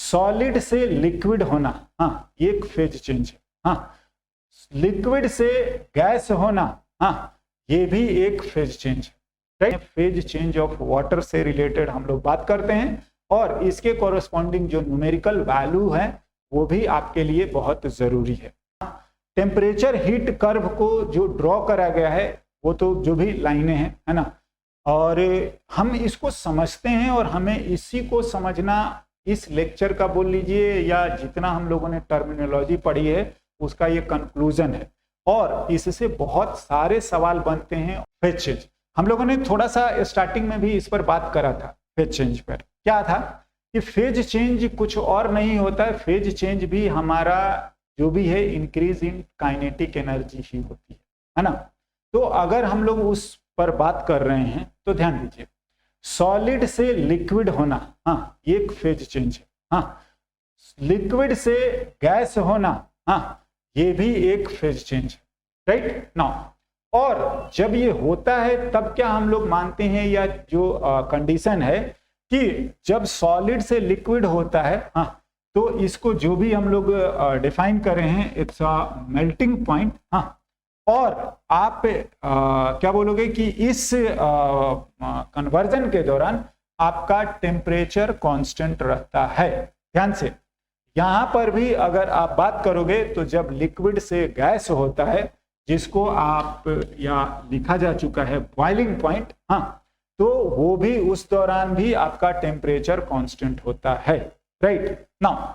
Solid से liquid होना, हाँ ये एक फेज चेंज है। हाँ, लिक्विड से गैस होना, हाँ ये भी एक फेज चेंज है, right. Phase change of water से रिलेटेड हम लोग बात करते हैं और इसके कोरस्पॉन्डिंग जो न्यूमेरिकल वैल्यू है वो भी आपके लिए बहुत जरूरी है। टेम्परेचर हीट कर्व को जो ड्रॉ करा गया है वो तो जो भी लाइनें हैं, है ना, और हम इसको समझते हैं और हमें इसी को समझना इस लेक्चर का बोल लीजिए या जितना हम लोगों ने टर्मिनोलॉजी पढ़ी है उसका ये कंक्लूजन है। और इससे बहुत सारे सवाल बनते हैं। फेज चेंज हम लोगों ने थोड़ा सा स्टार्टिंग में भी इस पर बात करा था। फेज चेंज पर क्या था कि फेज चेंज कुछ और नहीं होता है, फेज चेंज भी हमारा जो भी है इंक्रीज इन काइनेटिक एनर्जी ही होती है ना। तो अगर हम लोग उस पर बात कर रहे हैं तो ध्यान दीजिए, सॉलिड से लिक्विड होना, हाँ ये एक फेज चेंज है। हाँ, लिक्विड से गैस होना, हाँ ये भी एक फेज चेंज है, राइट नाउ। और जब ये होता है तब क्या हम लोग मानते हैं या जो कंडीशन है कि जब सॉलिड से लिक्विड होता है, हाँ तो इसको जो भी हम लोग डिफाइन कर रहे हैं इट्स अ मेल्टिंग पॉइंट। हाँ, और आप क्या बोलोगे कि इस कन्वर्जन के दौरान आपका टेम्परेचर कांस्टेंट रहता है। ध्यान से यहां पर भी अगर आप बात करोगे तो जब लिक्विड से गैस होता है जिसको आप या लिखा जा चुका है बॉइलिंग पॉइंट, हाँ तो वो भी उस दौरान भी आपका टेम्परेचर कांस्टेंट होता है, राइट नाउ।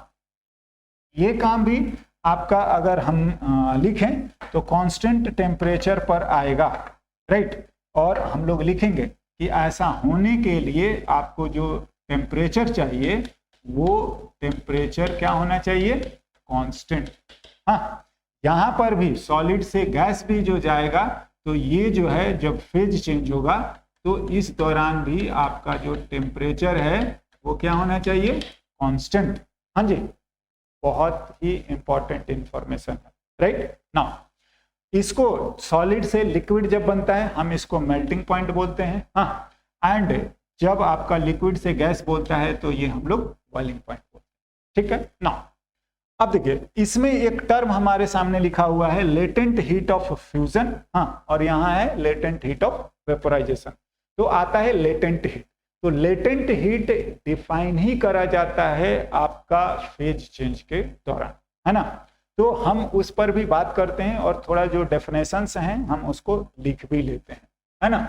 ये काम भी आपका अगर हम लिखें तो कांस्टेंट टेम्परेचर पर आएगा, राइट। और हम लोग लिखेंगे कि ऐसा होने के लिए आपको जो टेम्परेचर चाहिए वो टेम्परेचर क्या होना चाहिए, कांस्टेंट। हाँ, यहां पर भी सॉलिड से गैस भी जो जाएगा तो ये जो है जब फेज चेंज होगा तो इस दौरान भी आपका जो टेम्परेचर है वो क्या होना चाहिए, कांस्टेंट। हाँ जी, बहुत ही इंपॉर्टेंट इंफॉर्मेशन है, राइट नाउ। इसको सॉलिड से लिक्विड जब बनता है हम इसको मेल्टिंग पॉइंट बोलते हैं। हाँ, एंड जब आपका लिक्विड से गैस बोलता है तो ये हम लोग बॉइलिंग पॉइंट बोलते हैं, ठीक है नाउ। अब देखिए इसमें एक टर्म हमारे सामने लिखा हुआ है लेटेंट हीट ऑफ फ्यूजन, हाँ, और यहाँ है लेटेंट हीट ऑफ वेपोराइजेशन। तो आता है लेटेंट हीट। तो लेटेंट हीट डिफाइन ही करा जाता है आपका फेज चेंज के दौरान, है ना। तो हम उस पर भी बात करते हैं और थोड़ा जो डेफिनेशंस हैं हम उसको लिख भी लेते हैं, है ना।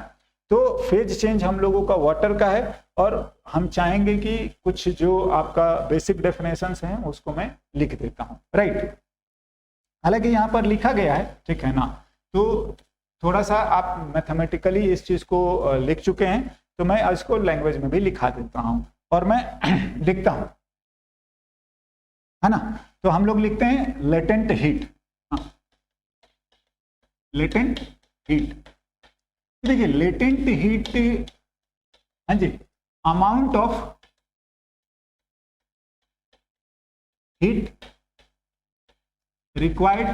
तो फेज चेंज हम लोगों का वाटर का है और हम चाहेंगे कि कुछ जो आपका बेसिक डेफिनेशंस हैं उसको मैं लिख देता हूं, राइट। हालांकि यहाँ पर लिखा गया है, ठीक है ना, तो थोड़ा सा आप मैथमेटिकली इस चीज को लिख चुके हैं तो मैं इसको लैंग्वेज में भी लिखा देता हूं और मैं लिखता हूं, है ना। तो हम लोग लिखते हैं लेटेंट हीट, लेटेंट हीट। देखिए लेटेंट हीट, हाँ जी, amount of heat required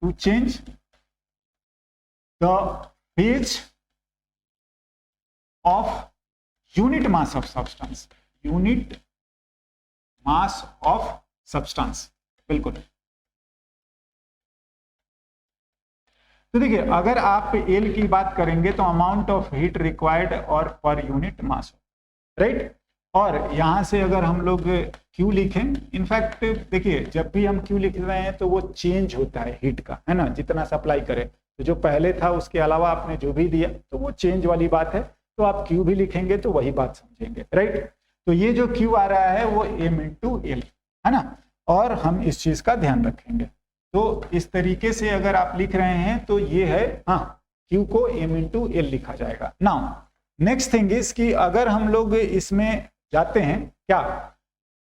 to change the phase of unit mass of substance, unit mass of substance, बिल्कुल। तो देखिए अगर आप एल की बात करेंगे तो अमाउंट ऑफ हीट रिक्वायर्ड और पर यूनिट मास, राइट। और यहां से अगर हम लोग क्यू लिखें, इनफैक्ट देखिए जब भी हम क्यू लिख रहे हैं तो वो चेंज होता है हीट का, है ना, जितना सप्लाई करें। तो जो पहले था उसके अलावा आपने जो भी दिया तो वो चेंज वाली बात है, तो आप क्यू भी लिखेंगे तो वही बात समझेंगे, राइट। तो ये जो क्यू आ रहा है वो एम इंटू एल, है ना, और हम इस चीज का ध्यान रखेंगे। तो इस तरीके से अगर आप लिख रहे हैं तो ये है, हाँ, क्यू को एम इंटू एल लिखा जाएगा। नाउ नेक्स्ट थिंग इज कि अगर हम लोग इसमें जाते हैं क्या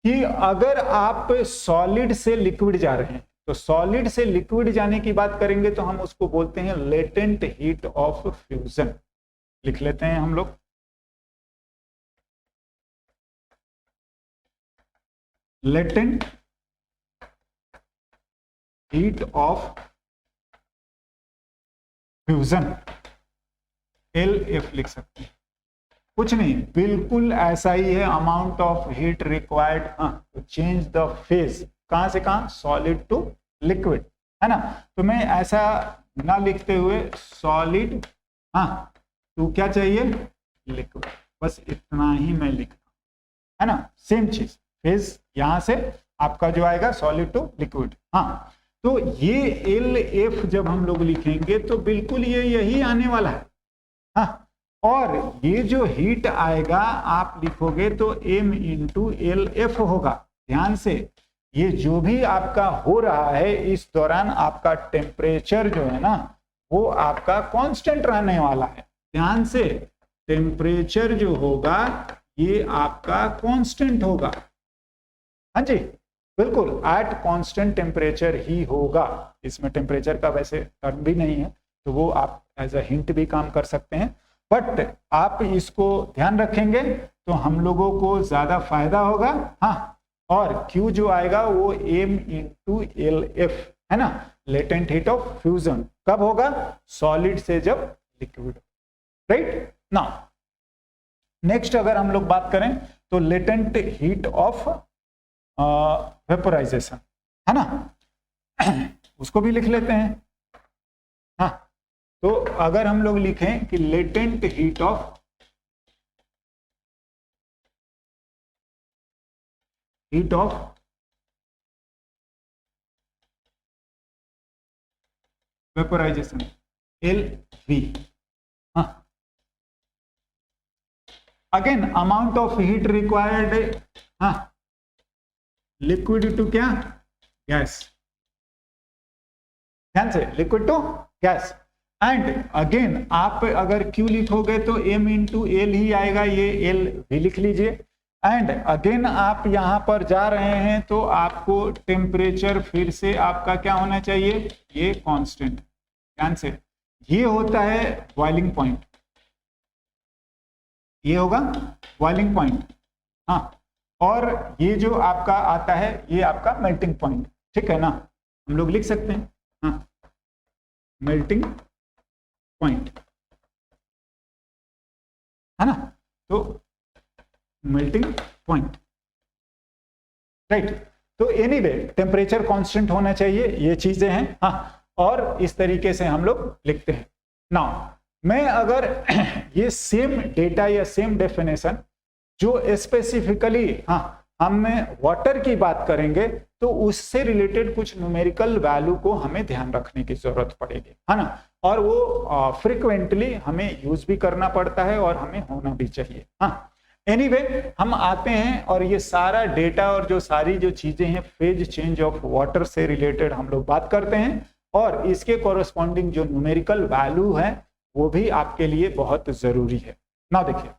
कि अगर आप सॉलिड से लिक्विड जा रहे हैं तो सॉलिड से लिक्विड जाने की बात करेंगे तो हम उसको बोलते हैं लेटेंट हीट ऑफ फ्यूजन। लिख लेते हैं हम लोग, latent heat of fusion. L F लिख सकते हैं, कुछ नहीं, बिल्कुल ऐसा ही है, amount of heat required to change the phase, कहां से कहां, सॉलिड टू लिक्विड, है ना। तो मैं ऐसा ना लिखते हुए सॉलिड टू क्या चाहिए, लिक्विड, बस इतना ही मैं लिख, है ना, सेम चीज, फेज यहां से आपका जो आएगा सॉलिड टू लिक्विड। तो ये एल एफ जब हम लोग लिखेंगे तो बिल्कुल ये यही आने वाला है। और ये जो हीट आएगा आप लिखोगे तो m इंटू एल एफ होगा। ध्यान से, ये जो भी आपका हो रहा है इस दौरान आपका टेम्परेचर जो है ना वो आपका कांस्टेंट रहने वाला है। ध्यान से, टेम्परेचर जो होगा ये आपका कांस्टेंट होगा। हाँ जी, बिल्कुल एट कांस्टेंट टेम्परेचर ही होगा। इसमें टेम्परेचर का वैसे टर्म भी नहीं है, तो वो आप एज अ हिंट भी काम कर सकते हैं, बट आप इसको ध्यान रखेंगे तो हम लोगों को ज्यादा फायदा होगा। और Q जो आएगा वो m इंटू एल एफ, है ना, लेटेंट हीट ऑफ फ्यूजन कब होगा, सॉलिड से जब लिक्विड, राइट। नाउ नेक्स्ट अगर हम लोग बात करें तो लेटेंट हीट ऑफ वेपोराइजेशन, है ना, उसको भी लिख लेते हैं। तो अगर हम लोग लिखें कि latent heat of vaporisation, L V, again amount of heat required, liquid to क्या, गैस, ध्यान से, liquid to gas. And again आप अगर Q लिखोगे तो m इंटू एल ही आएगा, ये एल भी लिख लीजिए। एंड अगेन आप यहां पर जा रहे हैं तो आपको टेम्परेचर फिर से आपका क्या होना चाहिए, ये कांस्टेंट। ध्यान से, ये होता है बॉइलिंग पॉइंट, ये होगा बॉइलिंग पॉइंट। और ये जो आपका आता है ये आपका मेल्टिंग पॉइंट, ठीक है ना, हम लोग लिख सकते हैं मेल्टिंग पॉइंट, है ना। तो मेल्टिंग पॉइंट, राइट। तो एनीवे टेम्परेचर कांस्टेंट होना चाहिए, ये चीजें हैं। और इस तरीके से हम लोग लिखते हैं। नाउ मैं अगर ये सेम डेटा या सेम डेफिनेशन जो स्पेसिफिकली हम वाटर की बात करेंगे तो उससे रिलेटेड कुछ न्यूमेरिकल वैल्यू को हमें ध्यान रखने की जरूरत पड़ेगी, है ना, और वो फ्रिक्वेंटली हमें यूज भी करना पड़ता है और हमें होना भी चाहिए। एनीवे हम आते हैं और ये सारा डेटा और जो सारी जो चीजें हैं फेज चेंज ऑफ वाटर से रिलेटेड हम लोग बात करते हैं, और इसके कॉरेस्पॉन्डिंग जो न्यूमेरिकल वैल्यू है वो भी आपके लिए बहुत जरूरी है। ना देखिए,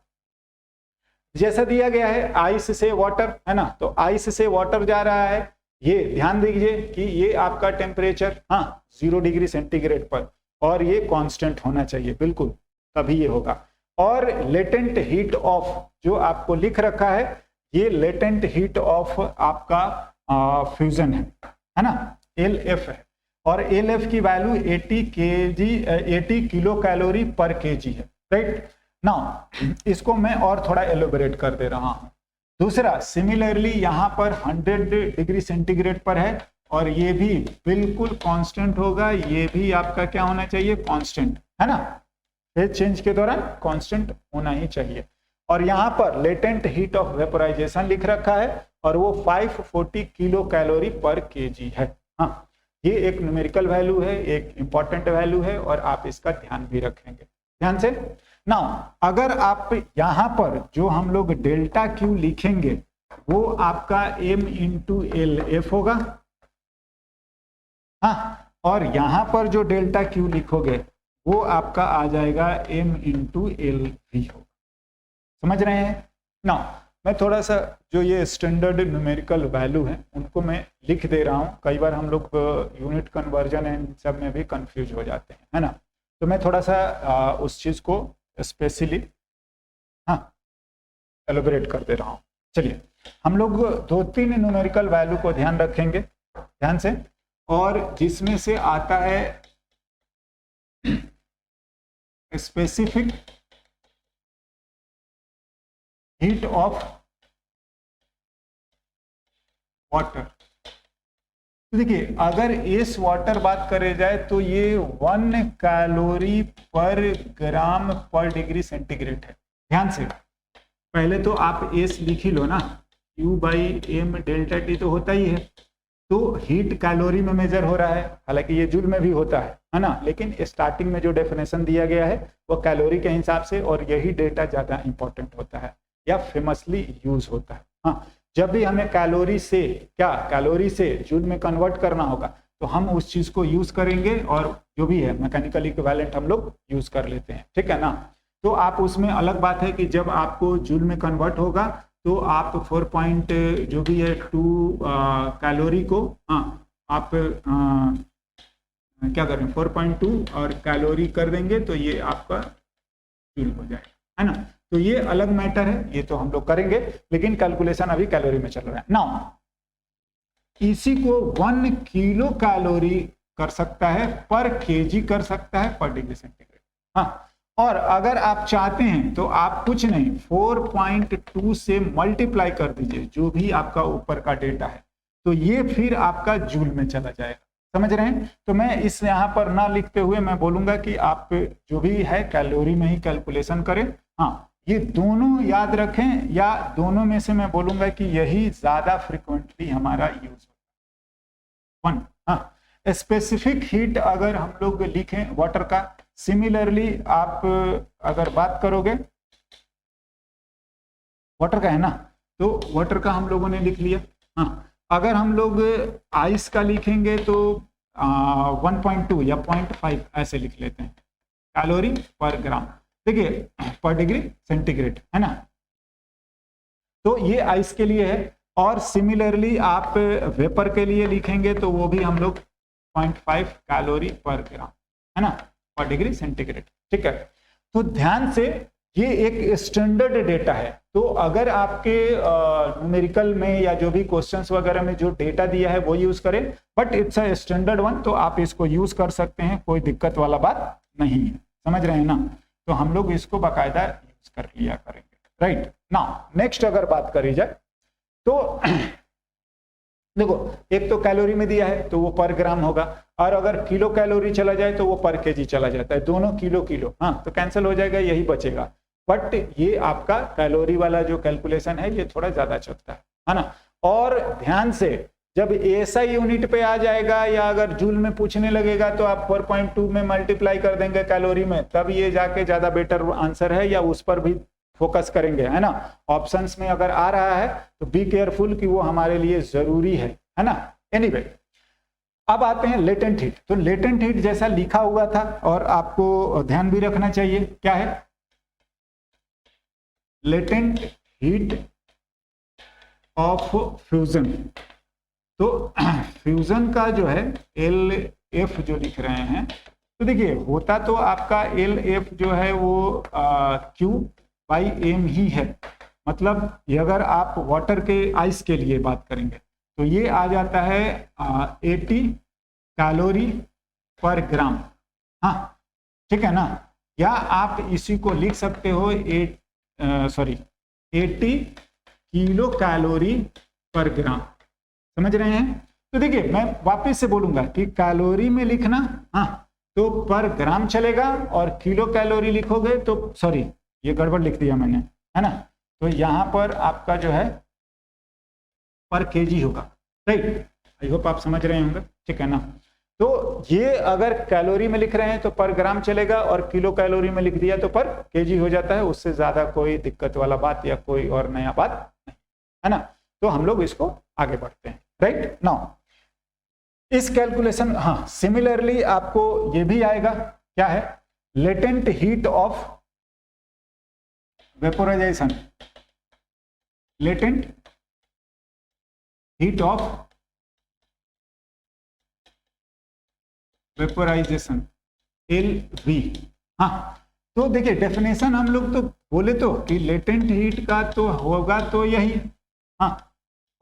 जैसा दिया गया है आइस से वाटर, है ना, तो आइस से वाटर जा रहा है, ये ध्यान दीजिए कि ये आपका टेम्परेचर 0 डिग्री सेंटीग्रेड पर, और ये कांस्टेंट होना चाहिए, बिल्कुल तभी ये होगा। और लेटेंट हीट ऑफ जो आपको लिख रखा है, ये लेटेंट हीट ऑफ आपका फ्यूजन है ना, एल एफ है, और एल एफ की वैल्यू 80 किलो कैलोरी पर केजी है, राइट। नाउ इसको मैं और थोड़ा एलोबरेट कर दे रहा हूं। दूसरा, सिमिलरली यहां पर 100 डिग्री सेंटीग्रेड पर है, और ये भी बिल्कुल कांस्टेंट होगा, ये भी आपका क्या होना चाहिए, कांस्टेंट, है ना, फेज चेंज के दौरान कांस्टेंट होना ही चाहिए। और यहां पर लेटेंट हीट ऑफ वेपोराइजेशन लिख रखा है, और वो 540 किलो कैलोरी पर केजी है। ये एक न्यूमेरिकल वैल्यू है, एक इंपॉर्टेंट वैल्यू है, और आप इसका ध्यान भी रखेंगे ध्यान से। नाउ अगर आप यहां पर जो हम लोग डेल्टा क्यू लिखेंगे वो आपका m इंटू एल एफ होगा, और यहां पर जो डेल्टा क्यू लिखोगे वो आपका आ जाएगा m इंटू एल वी होगा। समझ रहे हैं। नाउ मैं थोड़ा सा जो ये स्टैंडर्ड न्यूमेरिकल वैल्यू है उनको मैं लिख दे रहा हूँ, कई बार हम लोग यूनिट कन्वर्जन एंड सब में भी कंफ्यूज हो जाते हैं, है ना, तो मैं थोड़ा सा उस चीज को स्पेशली एलोबरेट कर दे रहा हूँ। चलिए हम लोग 2-3 न्यूमेरिकल वैल्यू को ध्यान रखेंगे ध्यान से, और जिसमें से आता है स्पेसिफिक हीट ऑफ वाटर। तो देखिए अगर इस वाटर बात करे जाए तो ये 1 कैलोरी पर ग्राम पर डिग्री सेंटीग्रेड है। ध्यान से पहले तो आप एस लिख ही लो ना, U/m डेल्टा टी तो होता ही है, तो हीट कैलोरी में मेजर हो रहा है, हालांकि ये जूल में भी होता है ना, लेकिन स्टार्टिंग में जो डेफिनेशन दिया गया है वो कैलोरी के हिसाब से, और यही डेटा ज्यादा इंपॉर्टेंट होता है या फेमसली यूज होता है। हाँ, जब भी हमें कैलोरी से जूल में कन्वर्ट करना होगा तो हम उस चीज को यूज करेंगे, और जो भी है मैकेनिकल इक्विवेलेंट हम लोग यूज कर लेते हैं, ठीक है ना। तो आप उसमें अलग बात है कि जब आपको जूल में कन्वर्ट होगा तो आप 4 पॉइंट जो भी है 2 कैलोरी को आप क्या करें 4.2 और कैलोरी कर देंगे तो ये आपका जूल हो जाएगा, है ना। तो ये अलग मैटर है, ये तो हम लोग करेंगे, लेकिन कैलकुलेशन अभी कैलोरी में चल रहा है। नाउ इसी को 1 किलो कैलोरी कर सकता है, पर केजी कर सकता है, पर डिग्री सेंटीग्रेड। हाँ, और अगर आप चाहते हैं तो आप कुछ नहीं 4.2 से मल्टीप्लाई कर दीजिए जो भी आपका ऊपर का डेटा है, तो ये फिर आपका जूल में चला जाएगा। समझ रहे हैं? तो मैं इस यहाँ पर ना लिखते हुए मैं बोलूंगा कि आप जो भी है कैलोरी में ही कैलकुलेशन करें। हाँ, ये दोनों याद रखें, या दोनों में से मैं बोलूंगा कि यही ज्यादा फ्रिक्वेंटली हमारा यूज होता है। 1 हाँ, स्पेसिफिक हीट अगर हम लोग लिखें वाटर का, सिमिलरली आप अगर बात करोगे वाटर का है ना, तो वाटर का हम लोगों ने लिख लिया। हाँ, अगर हम लोग आइस का लिखेंगे तो 1.2 या 0.5 ऐसे लिख लेते हैं कैलोरी पर ग्राम, देखिए पर डिग्री सेंटीग्रेड, है ना। तो ये आइस के लिए है, और सिमिलरली आप वेपर के लिए लिखेंगे तो वो भी हम लोग 0.5 कैलोरी पर ग्राम, है ना, पर डिग्री सेंटीग्रेड, ठीक है। तो ध्यान से ये एक स्टैंडर्ड डेटा है, तो अगर आपके न्यूमेरिकल में या जो भी क्वेश्चंस वगैरह में जो डेटा दिया है वो यूज करें, but it's a standard one, तो आप इसको यूज कर सकते हैं, कोई दिक्कत वाला बात नहीं है। समझ रहे हैं ना? तो हम लोग इसको बाकायदा यूज कर लिया करेंगे, राइट। नाउ नेक्स्ट अगर बात करी जाए तो देखो, एक तो कैलोरी में दिया है तो वो पर ग्राम होगा, और अगर किलो कैलोरी चला जाए तो वो पर केजी चला जाता है, दोनों किलो किलो, हाँ, तो कैंसिल हो जाएगा, यही बचेगा। बट ये आपका कैलोरी वाला जो कैलकुलेशन है ये थोड़ा ज्यादा चलता है ना। और ध्यान से जब एसआई यूनिट पे आ जाएगा या अगर जूल में पूछने लगेगा तो आप 4.2 में मल्टीप्लाई कर देंगे कैलोरी में, तब ये जाके ज्यादा बेटर आंसर है, या उस पर भी फोकस करेंगे, है ना। ऑप्शंस में अगर आ रहा है तो बी केयरफुल कि वो हमारे लिए जरूरी है ना। एनीवे, अब आते हैं लेटेंट हीट। तो लेटेंट हीट जैसा लिखा हुआ था, और आपको ध्यान भी रखना चाहिए, क्या है लेटेंट हीट ऑफ फ्यूजन। तो फ्यूजन का जो है LF जो लिख रहे हैं, तो देखिए होता तो आपका LF जो है वो Q/m ही है, मतलब ये अगर आप वाटर के आइस के लिए बात करेंगे तो ये आ जाता है 80 कैलोरी पर ग्राम। हाँ, ठीक है ना। या आप इसी को लिख सकते हो 80 किलो कैलोरी पर ग्राम। समझ रहे हैं? तो देखिए मैं वापस से बोलूंगा कि कैलोरी में लिखना हाँ तो पर ग्राम चलेगा, और किलो कैलोरी लिखोगे तो सॉरी ये गड़बड़ लिख दिया मैंने, है ना। तो यहाँ पर आपका जो है पर केजी होगा, राइट। आई होप आप समझ रहे होंगे, ठीक है ना। तो ये अगर कैलोरी में लिख रहे हैं तो पर ग्राम चलेगा, और किलो कैलोरी में लिख दिया तो पर केजी हो जाता है, उससे ज्यादा कोई दिक्कत वाला बात या कोई और नया बात नहीं, है ना। तो हम लोग इसको आगे बढ़ते हैं, राइट। नाउ इस कैलकुलेशन, हाँ, सिमिलरली आपको ये भी आएगा, क्या है latent heat of vaporisation, latent heat of vaporisation LV। हाँ, तो देखिए डेफिनेशन हम लोग तो बोले तो कि लेटेंट हीट का तो होगा तो यही, हाँ,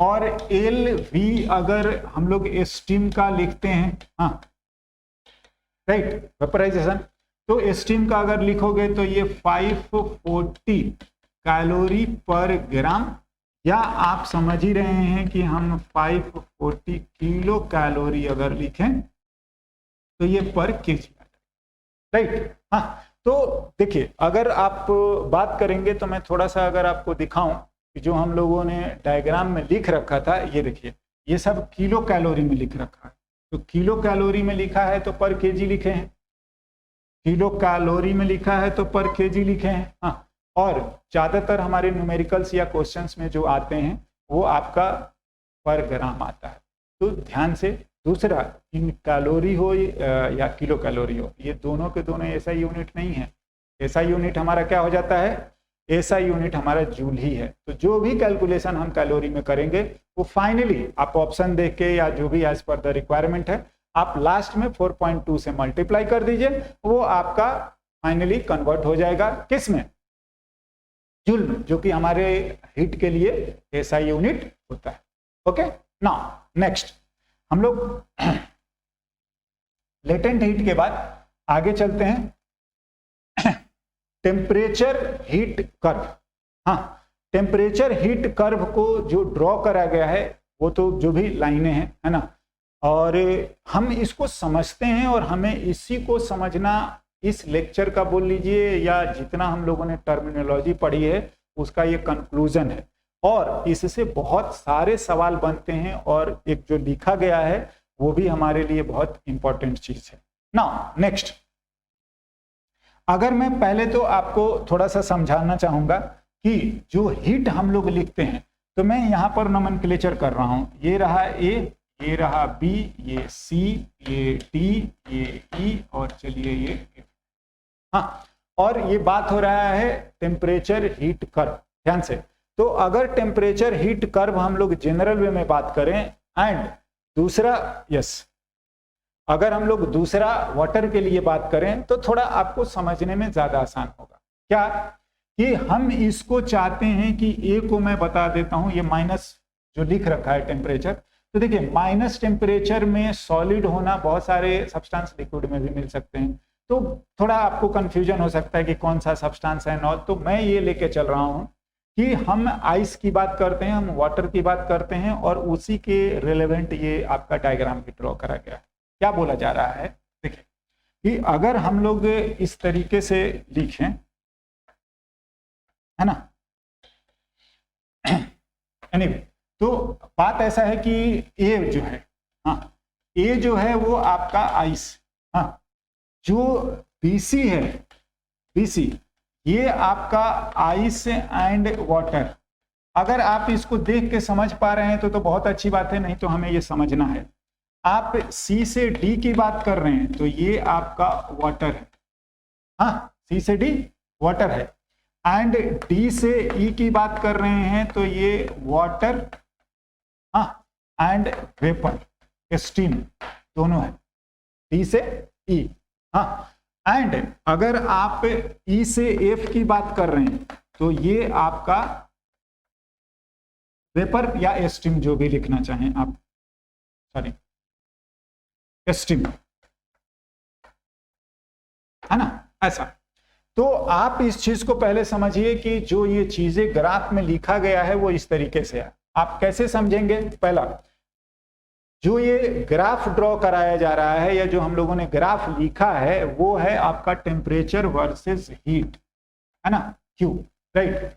और LV अगर हम लोग स्टीम का लिखते हैं, हाँ, राइट, वेपोराइजेशन, तो स्टीम का अगर लिखोगे तो ये 540 कैलोरी पर ग्राम, या आप समझ ही रहे हैं कि हम 540 किलो कैलोरी अगर लिखें तो ये पर केजी, राइट। हाँ, तो देखिए अगर आप बात करेंगे तो मैं थोड़ा सा अगर आपको दिखाऊं कि जो हम लोगों ने डायग्राम में लिख रखा था, ये देखिए ये सब किलो कैलोरी में लिख रखा है। तो किलो कैलोरी में लिखा है तो पर केजी लिखे हैं, किलो कैलोरी में लिखा है तो पर केजी लिखे हैं। हाँ, और ज़्यादातर हमारे न्यूमेरिकल्स या क्वेश्चंस में जो आते हैं वो आपका पर ग्राम आता है। तो ध्यान से, दूसरा इन कैलोरी हो या किलो कैलोरी हो, ये दोनों के दोनों ऐसा यूनिट नहीं है। ऐसा यूनिट हमारा क्या हो जाता है, ऐसा यूनिट हमारा जूल ही है। तो जो भी कैलकुलेशन हम कैलोरी में करेंगे वो फाइनली आप ऑप्शन देख के या जो भी एज पर द रिक्वायरमेंट है आप लास्ट में 4.2 से मल्टीप्लाई कर दीजिए, वो आपका फाइनली कन्वर्ट हो जाएगा किस में, जूल में, जो कि हमारे हीट के लिए ऐसा यूनिट होता है। ओके, नाउ नेक्स्ट हम लोग लेटेंट हीट के बाद आगे चलते हैं टेम्परेचर हीट कर्व। हाँ, टेम्परेचर हीट कर्व को जो ड्रॉ करा गया है वो तो जो भी लाइनें हैं, है ना, और हम इसको समझते हैं और हमें इसी को समझना इस लेक्चर का बोल लीजिए या जितना हम लोगों ने टर्मिनोलॉजी पढ़ी है उसका ये कंक्लूजन है, और इससे बहुत सारे सवाल बनते हैं और एक जो लिखा गया है वो भी हमारे लिए बहुत इंपॉर्टेंट चीज है। नाउ नेक्स्ट, अगर मैं पहले तो आपको थोड़ा सा समझाना चाहूंगा कि जो हीट हम लोग लिखते हैं, तो मैं यहाँ पर नोमेनक्लेचर कर रहा हूँ, ये रहा ए, ये रहा बी, ये सी, ये डी, ये ई, और चलिए ये F। हाँ, और ये बात हो रहा है टेम्परेचर हीट कर्व। ध्यान से, तो अगर टेम्परेचर हीट कर्व हम लोग जनरल वे में बात करें एंड दूसरा अगर हम लोग दूसरा वाटर के लिए बात करें तो थोड़ा आपको समझने में ज्यादा आसान होगा। क्या कि हम इसको चाहते हैं कि ए को मैं बता देता हूं, ये माइनस जो लिख रखा है टेम्परेचर, तो देखिए माइनस टेम्परेचर में सॉलिड होना, बहुत सारे सब्सटेंस लिक्विड में भी मिल सकते हैं, तो थोड़ा आपको कंफ्यूजन हो सकता है कि कौन सा सब्सटेंस है नॉट। तो मैं ये लेके चल रहा हूं कि हम आइस की बात करते हैं, हम वाटर की बात करते हैं, और उसी के रिलेवेंट ये आपका डायग्राम भी ड्रॉ करा गया है। क्या बोला जा रहा है, देखिए कि अगर हम लोग इस तरीके से लिखें, है ना, anyway, तो बात ऐसा है कि ए जो है, हाँ, ए जो है वो आपका आइस, हाँ, जो बीसी है, बीसी ये आपका आइस एंड वाटर। अगर आप इसको देख के समझ पा रहे हैं तो बहुत अच्छी बात है, नहीं तो हमें ये समझना है। आप सी से डी की बात कर रहे हैं तो ये आपका वाटर है, हाँ, सी से डी वाटर है, एंड डी से ई की बात कर रहे हैं तो ये वाटर, हाँ, एंड वेपर, स्टीम, दोनों है, डी से ई, हाँ, एंड अगर आप ई से एफ की बात कर रहे हैं तो ये आपका वेपर या स्टीम, जो भी लिखना चाहें आप, सॉरी स्टीम, है ना, ऐसा। तो आप इस चीज को पहले समझिए कि जो ये चीजें ग्राफ में लिखा गया है वो इस तरीके से है। आप कैसे समझेंगे, पहला जो ये ग्राफ ड्रॉ कराया जा रहा है या जो हम लोगों ने ग्राफ लिखा है वो है आपका टेम्परेचर वर्सेस हीट, है ना, क्यू, राइट,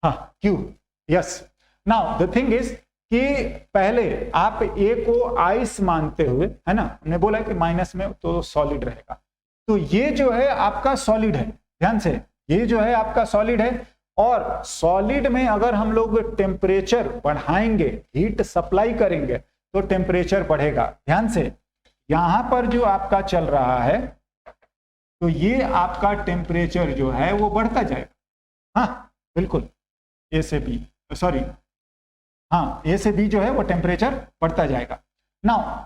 हाँ, Q, yes. Now the thing is कि पहले आप ए को आइस मानते हुए, है ना, हमने बोला कि माइनस में तो सॉलिड रहेगा, तो ये जो है आपका सॉलिड है, ध्यान से, ये जो है आपका सॉलिड है, और सॉलिड में अगर हम लोग टेम्परेचर बढ़ाएंगे, हीट सप्लाई करेंगे तो टेम्परेचर बढ़ेगा। ध्यान से, यहां पर जो आपका चल रहा है तो ये आपका टेम्परेचर जो है वो बढ़ता जाएगा, हाँ बिल्कुल, ए से बी, सॉरी, हाँ, ए से बी जो है वो टेम्परेचर बढ़ता जाएगा। नाउ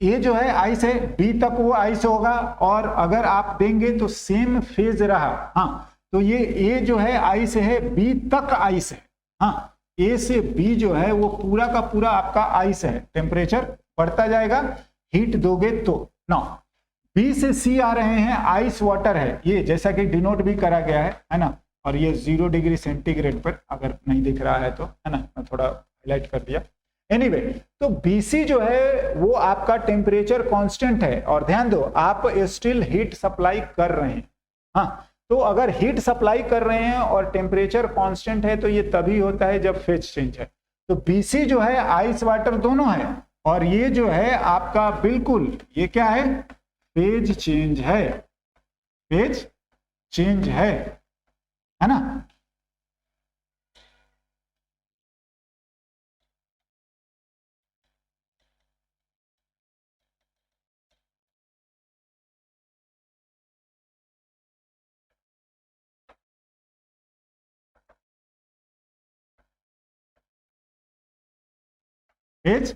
ए जो है आई से बी तक वो आई से होगा, और अगर आप देंगे तो सेम फेज रहा, हाँ, तो ये ए जो है आई से है, बी तक आई से, हाँ, ए से बी जो है वो पूरा का पूरा आपका आई से है, टेम्परेचर बढ़ता जाएगा, हीट दोगे तो। नाउ बी से सी आ रहे हैं, आइस वाटर है ये, जैसा कि डिनोट भी करा गया है ना। और ये 0 डिग्री सेंटीग्रेड पर, अगर नहीं दिख रहा है तो, है ना, मैं थोड़ा हाईलाइट कर दिया। एनीवे, तो BC जो है वो आपका टेम्परेचर कांस्टेंट है, और ध्यान दो आप स्टिल हीट सप्लाई कर रहे हैं। हाँ, तो अगर हीट सप्लाई कर रहे हैं और टेम्परेचर कांस्टेंट है तो ये तभी होता है जब फेज चेंज है। तो BC जो है आइस वाटर दोनों है, और ये जो है आपका बिल्कुल ये क्या है, फेज चेंज है, फेज चेंज है ना। फेज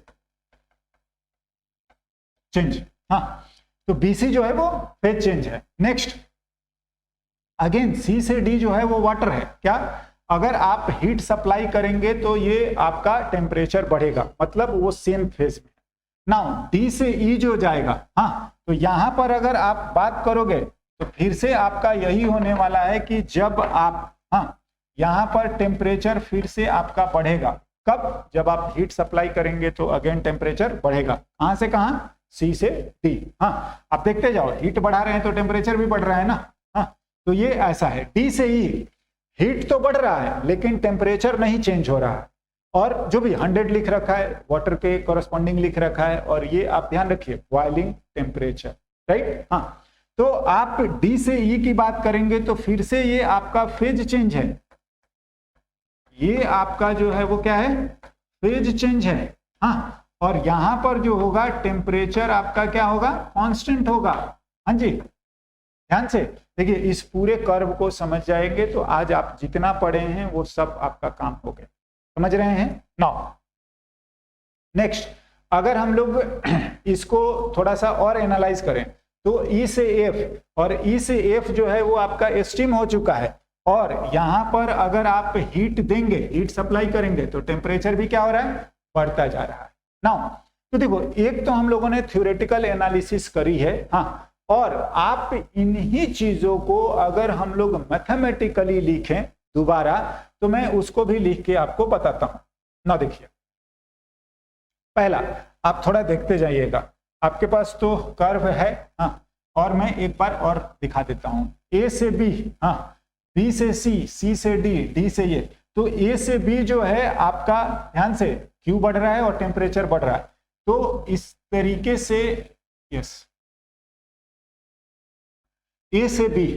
चेंज, हाँ, तो BC जो है वो फेज चेंज है। नेक्स्ट अगेन C से D जो है वो वाटर है। क्या, अगर आप हीट सप्लाई करेंगे तो ये आपका टेम्परेचर बढ़ेगा, मतलब वो सेम फेज में। नाउ D से E जो जाएगा, हाँ, तो यहां पर अगर आप बात करोगे तो फिर से आपका यही होने वाला है कि जब आप, हाँ, यहां पर टेम्परेचर फिर से आपका बढ़ेगा। कब, जब आप हीट सप्लाई करेंगे तो अगेन टेम्परेचर बढ़ेगा। कहां से कहां, C से D। हाँ, आप देखते जाओ, हीट बढ़ा रहे हैं तो टेम्परेचर भी बढ़ रहा है ना। हाँ, तो ये ऐसा है। D से E हीट तो बढ़ रहा है लेकिन टेम्परेचर नहीं चेंज हो रहा है, और जो भी 100 लिख रखा है वाटर के कॉरस्पॉन्डिंग लिख रखा है, और ये आप ध्यान रखिए बॉइलिंग टेम्परेचर, राइट। हाँ, तो आप D से E की बात करेंगे तो फिर से ये आपका फेज चेंज है, ये आपका जो है वो क्या है, फेज चेंज है। हाँ, और यहां पर जो होगा टेम्परेचर आपका क्या होगा, कांस्टेंट होगा। हाँ जी, ध्यान से देखिए, इस पूरे कर्व को समझ जाएंगे तो आज आप जितना पढ़े हैं वो सब आपका काम हो गया, समझ रहे हैं। नाउ नेक्स्ट, अगर हम लोग इसको थोड़ा सा और एनालाइज करें तो E से F, और E से F जो है वो आपका स्टीम हो चुका है, और यहां पर अगर आप हीट देंगे, हीट सप्लाई करेंगे तो टेम्परेचर भी क्या हो रहा है, बढ़ता जा रहा है। नाउ तो देखो, एक तो हम लोगों ने थ्योरेटिकल एनालिसिस करी है, हाँ, और आप इन्हीं चीजों को अगर हम लोग मैथमेटिकली लिखें दोबारा तो मैं उसको भी लिख के आपको बताता हूं ना। देखिए, पहला आप थोड़ा देखते जाइएगा, आपके पास तो कर्व है, हाँ, और मैं एक बार और दिखा देता हूं। A से B, हाँ, B से C, C से D, D से ये, तो A से B जो है आपका, ध्यान से, Q बढ़ रहा है और टेम्परेचर बढ़ रहा है। तो इस तरीके से, यस, A से B,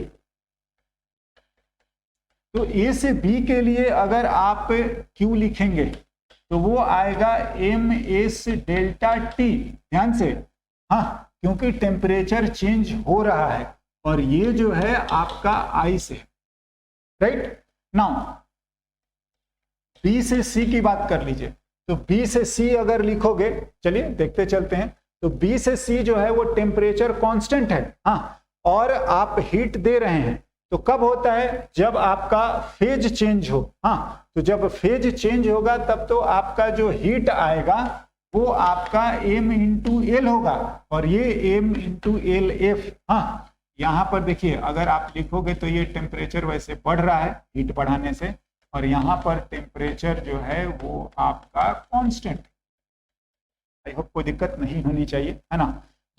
तो A से B के लिए अगर आप Q लिखेंगे तो वो आएगा MS डेल्टा T। ध्यान से, हाँ, क्योंकि टेम्परेचर चेंज हो रहा है, और ये जो है आपका आइस है, राइट। नाउ B से C की बात कर लीजिए, तो B से C अगर लिखोगे, चलिए देखते चलते हैं, तो B से C जो है वो टेम्परेचर कांस्टेंट है, हाँ, और आप हीट दे रहे हैं। तो कब होता है, जब आपका फेज चेंज हो, हाँ, तो जब फेज चेंज होगा तब तो आपका जो हीट आएगा वो आपका M इंटू एल होगा, और ये M इंटू एल एफ। हाँ, यहां पर देखिए, अगर आप लिखोगे तो ये टेम्परेचर वैसे बढ़ रहा है हीट बढ़ाने से, और यहां पर टेम्परेचर जो है वो आपका कांस्टेंट। आई होप कोई दिक्कत नहीं होनी चाहिए, है ना।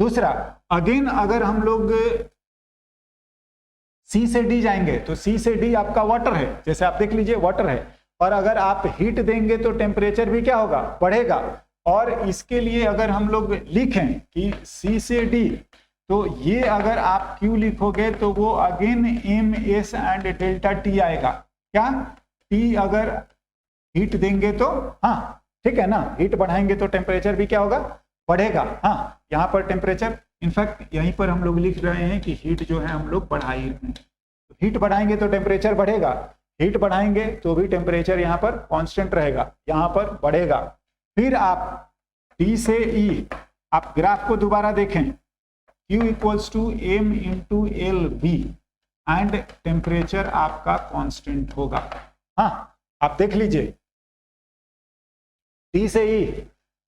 दूसरा, अगेन अगर हम लोग C से D जाएंगे तो C से D आपका वाटर है, जैसे आप देख लीजिए वाटर है, और अगर आप हीट देंगे तो टेम्परेचर भी क्या होगा, बढ़ेगा। और इसके लिए अगर हम लोग लिखें कि C से D, तो ये अगर आप Q लिखोगे तो वो again MS and delta T आएगा। क्या, T अगर हीट देंगे तो, हाँ, ठीक है ना, हीट बढ़ाएंगे तो टेम्परेचर भी क्या होगा, बढ़ेगा। हाँ, यहाँ पर टेम्परेचर, इनफैक्ट यहीं पर हम लोग लिख रहे हैं कि हीट जो है हम लोग बढ़ा ही रहे हैं, तो हीट बढ़ाएंगे तो टेम्परेचर बढ़ेगा, हीट बढ़ाएंगे तो भी टेम्परेचर यहाँ पर कांस्टेंट रहेगा, यहाँ पर बढ़ेगा। फिर आप D से E, आप ग्राफ को दोबारा देखें, Q equals to M into L B, and temperature आपका कांस्टेंट होगा। हाँ, आप देख लीजिए, D से E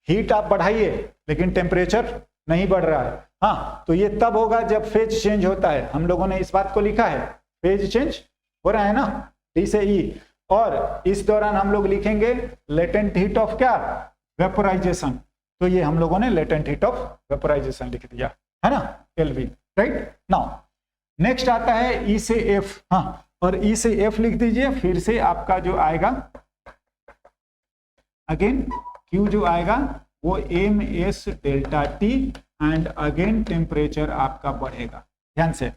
हीट आप बढ़ाइए लेकिन टेम्परेचर नहीं बढ़ रहा है। हाँ, तो ये तब होगा जब फेज चेंज होता है। हम लोगों ने इस बात को लिखा है, फेज चेंज हो रहा है ना डी से ई, और इस दौरान हम लोग लिखेंगे लेटेंट हीट ऑफ क्या, वेपोराइजेशन। तो ये हम लोगों ने लेटेंट हीट ऑफ वेपोराइजेशन लिख दिया है ना, एलवी, राइट। नाउ नेक्स्ट आता है ई से एफ। हाँ, और ई से एफ लिख दीजिए। फिर से आपका जो आएगा अगेन क्यू जो आएगा वो M S delta T, and again temperature आपका बढ़ेगा। ध्यान से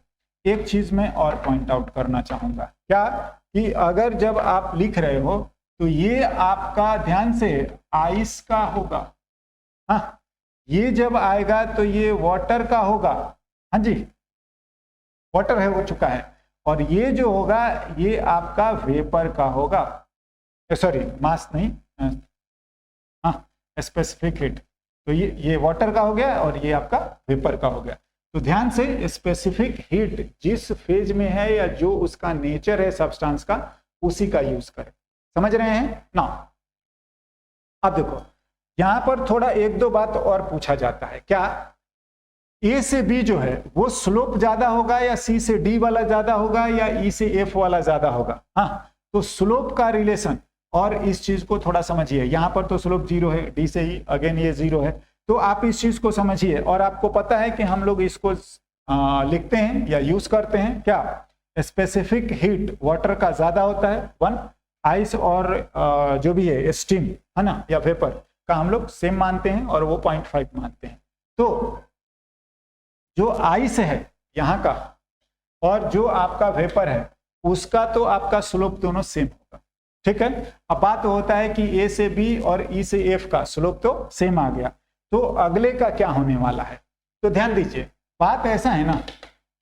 एक चीज में और पॉइंट आउट करना चाहूंगा, क्या कि अगर जब आप लिख रहे हो तो ये आपका ध्यान से आइस का होगा। हाँ, ये जब आएगा तो ये वाटर का होगा। हाँ जी, वाटर है, हो चुका है। और ये जो होगा ये आपका वेपर का होगा, सॉरी मास नहीं, हाँ स्पेसिफिक हीट। तो ये वाटर का हो गया और ये आपका वेपर का हो गया। तो ध्यान से स्पेसिफिक हीट जिस फेज में है या जो उसका नेचर है सब्सटेंस का, उसी का यूज करें। समझ रहे हैं ना। अब देखो यहां पर थोड़ा एक दो बात और पूछा जाता है, क्या ए से बी जो है वो स्लोप ज्यादा होगा या सी से डी वाला ज्यादा होगा या ई से एफ वाला ज्यादा होगा। हाँ, तो स्लोप का रिलेशन, और इस चीज को थोड़ा समझिए। यहां पर तो स्लोप 0 है, डी से ही अगेन ये 0 है। तो आप इस चीज को समझिए, और आपको पता है कि हम लोग इसको लिखते हैं या यूज करते हैं क्या, स्पेसिफिक हीट वाटर का ज्यादा होता है 1, आइस और जो भी है स्टीम है ना या वेपर का हम लोग सेम मानते हैं और वो 0.5 मानते हैं। तो जो आइस है यहाँ का और जो आपका वेपर है उसका तो आपका स्लोप दोनों सेम होगा, ठीक है। अब बात होता है कि ए से बी और ई से एफ का स्लोप तो सेम आ गया, तो अगले का क्या होने वाला है। तो ध्यान दीजिए, बात ऐसा है ना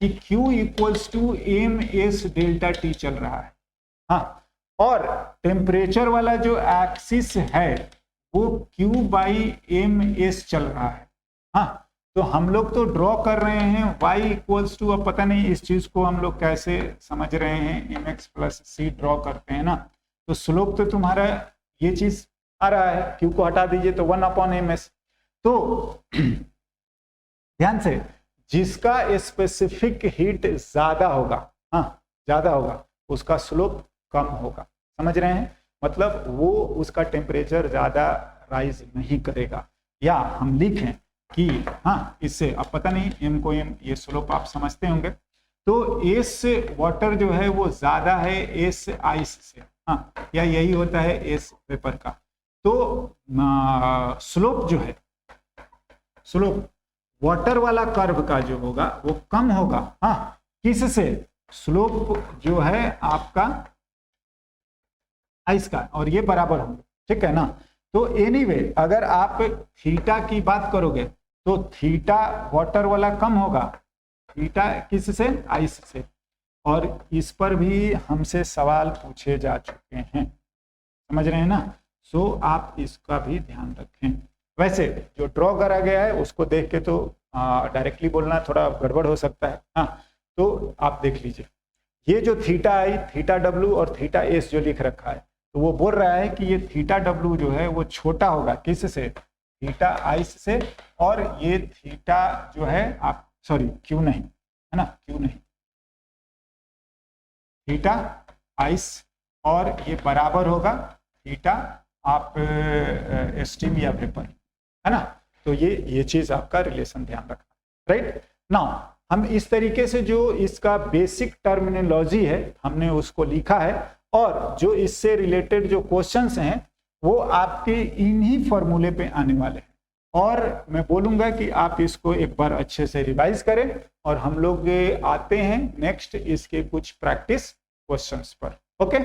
कि Q equals to M S delta T चल रहा है। हाँ, और टेम्परेचर वाला जो एक्सिस है वो Q बाई एम एस चल रहा है। हाँ, तो हम लोग तो ड्रॉ कर रहे हैं y इक्वल्स टू, अब पता नहीं इस चीज को हम लोग कैसे समझ रहे हैं, M X plus C draw करते हैं ना। तो स्लोप तो तुम्हारा ये चीज आ रहा है, Q को हटा दीजिए तो 1/ms। तो ध्यान से जिसका स्पेसिफिक हीट ज्यादा होगा, हाँ ज्यादा होगा, उसका स्लोप कम होगा। समझ रहे हैं, मतलब वो उसका टेम्परेचर ज्यादा राइज नहीं करेगा। या हम लिखें कि हाँ इससे, अब पता नहीं एम को एम, ये स्लोप आप समझते होंगे। तो एस वाटर जो है वो ज्यादा है एस आइस से, हाँ, या यही होता है एस वेपर का। तो स्लोप जो है, स्लोप वाटर वाला कर्व का जो होगा वो कम होगा। हाँ, किससे, स्लोप जो है आपका आइस का, और ये बराबर होंगे, ठीक है ना। तो एनीवे अगर आप थीटा की बात करोगे तो थीटा वाटर वाला कम होगा, थीटा किससे, आइस से। और इस पर भी हमसे सवाल पूछे जा चुके हैं, समझ रहे हैं ना। सो आप इसका भी ध्यान रखें। वैसे जो ड्रॉ करा गया है उसको देख के तो डायरेक्टली बोलना थोड़ा गड़बड़ हो सकता है। हाँ, तो आप देख लीजिए, ये जो थीटा आई, थीटा डब्ल्यू और थीटा एस जो लिख रखा है, तो वो बोल रहा है कि ये थीटा डब्ल्यू जो है वो छोटा होगा किससे, थीटा आइस से। और ये थीटा जो है आप, सॉरी क्यू नहीं है ना, क्यू नहीं, थीटा आइस, और ये बराबर होगा थीटा आप स्टीम या वेपर, है ना। तो ये चीज आपका रिलेशन ध्यान रखना, राइट। नाउ हम इस तरीके से जो इसका बेसिक टर्मिनोलॉजी है हमने उसको लिखा है, और जो इससे रिलेटेड जो क्वेश्चंस हैं वो आपके इन्हीं फॉर्मूले पे आने वाले हैं। और मैं बोलूंगा कि आप इसको एक बार अच्छे से रिवाइज करें, और हम लोग आते हैं नेक्स्ट इसके कुछ प्रैक्टिस क्वेश्चंस पर। ओके।